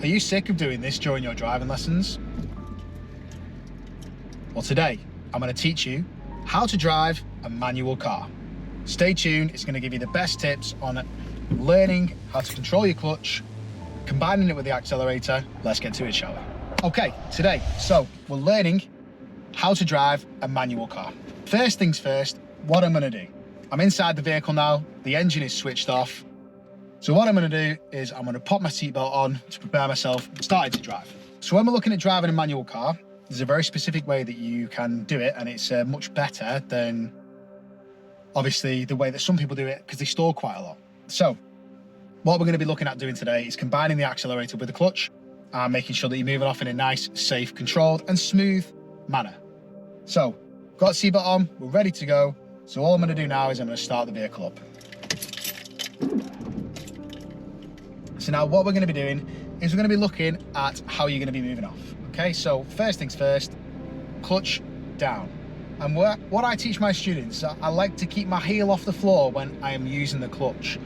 Are you sick of doing this during your driving lessons? Well, today I'm going to teach you how to drive a manual car. Stay tuned, it's going to give you the best tips on learning how to control your clutch, combining it with the accelerator. Let's get to it, shall we? Okay, today, so we're learning how to drive a manual car. First things first, what I'm going to do. I'm inside the vehicle now, the engine is switched off. So what I'm going to do is I'm going to pop my seatbelt on to prepare myself, starting to drive. So when we're looking at driving a manual car, there's a very specific way that you can do it, and it's much better than obviously the way that some people do it because they stall quite a lot. So what we're going to be looking at doing today is combining the accelerator with the clutch and making sure that you're moving off in a nice, safe, controlled and smooth manner. So got seatbelt on, we're ready to go. So all I'm going to do now is I'm going to start the vehicle up. So now what we're going to be doing is we're going to be looking at how you're going to be moving off. Okay, so first things first, clutch down. And what I teach my students, I like to keep my heel off the floor when I am using the clutch.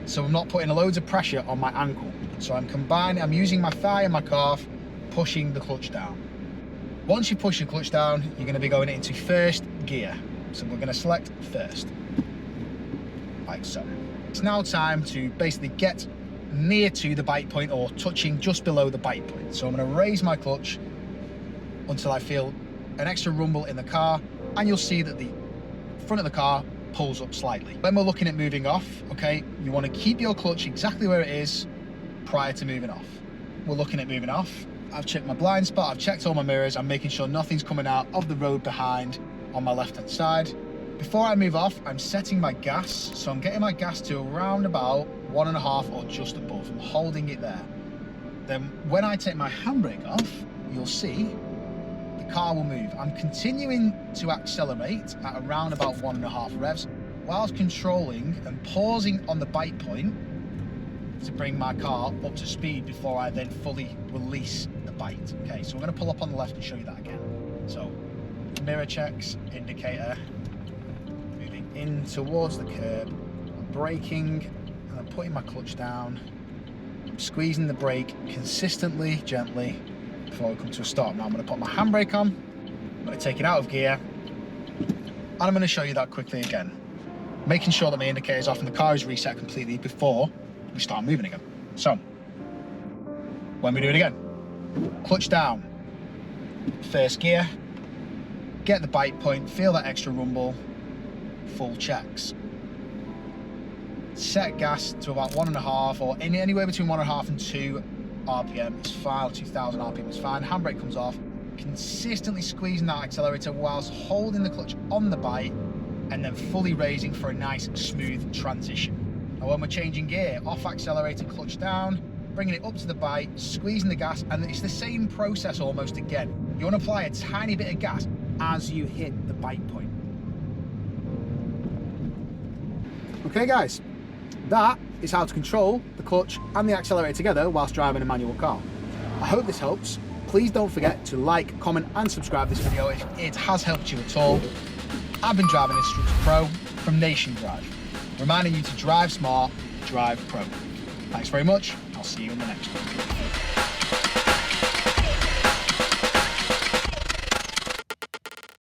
So I'm not putting loads of pressure on my ankle. So I'm using my thigh and my calf, pushing the clutch down. Once you push your clutch down, you're going to be going into first gear. So we're going to select first, like so. It's now time to basically get near to the bite point or touching just below the bite point. So I'm going to raise my clutch until I feel an extra rumble in the car, and you'll see that the front of the car pulls up slightly. When we're looking at moving off, okay, you want to keep your clutch exactly where it is prior to moving off. We're looking at moving off. I've checked my blind spot, I've checked all my mirrors, I'm making sure nothing's coming out of the road behind on my left hand side. Before I move off, I'm setting my gas, so I'm getting my gas to around about 1.5 or just above. I'm holding it there. Then when I take my handbrake off, you'll see the car will move. I'm continuing to accelerate at around about 1.5 revs whilst controlling and pausing on the bite point to bring my car up to speed before I then fully release the bite. Okay, so we're going to pull up on the left and show you that again. So mirror checks, indicator, moving in towards the curb, I'm braking and I'm putting my clutch down, I'm squeezing the brake consistently, gently before we come to a stop. Now I'm going to put my handbrake on, I'm going to take it out of gear, and I'm going to show you that quickly again, making sure that my indicator is off and the car is reset completely before we start moving again. So when we do it again, clutch down, first gear, get the bite point, feel that extra rumble, full checks. Set gas to about 1.5 or anywhere between 1.5 and 2 RPM is fine, 2000 RPM is fine. Handbrake comes off, consistently squeezing that accelerator whilst holding the clutch on the bite and then fully raising for a nice smooth transition. And when we're changing gear, off accelerator, clutch down, bringing it up to the bite, squeezing the gas, and it's the same process almost again. You want to apply a tiny bit of gas as you hit the bite point. Okay guys, that is how to control the clutch and the accelerator together whilst driving a manual car. I hope this helps. Please don't forget to like, comment and subscribe this video if it has helped you at all. I've been Driving Instructor Pro from NationDrive, reminding you to drive smart, drive pro. Thanks very much, I'll see you in the next one.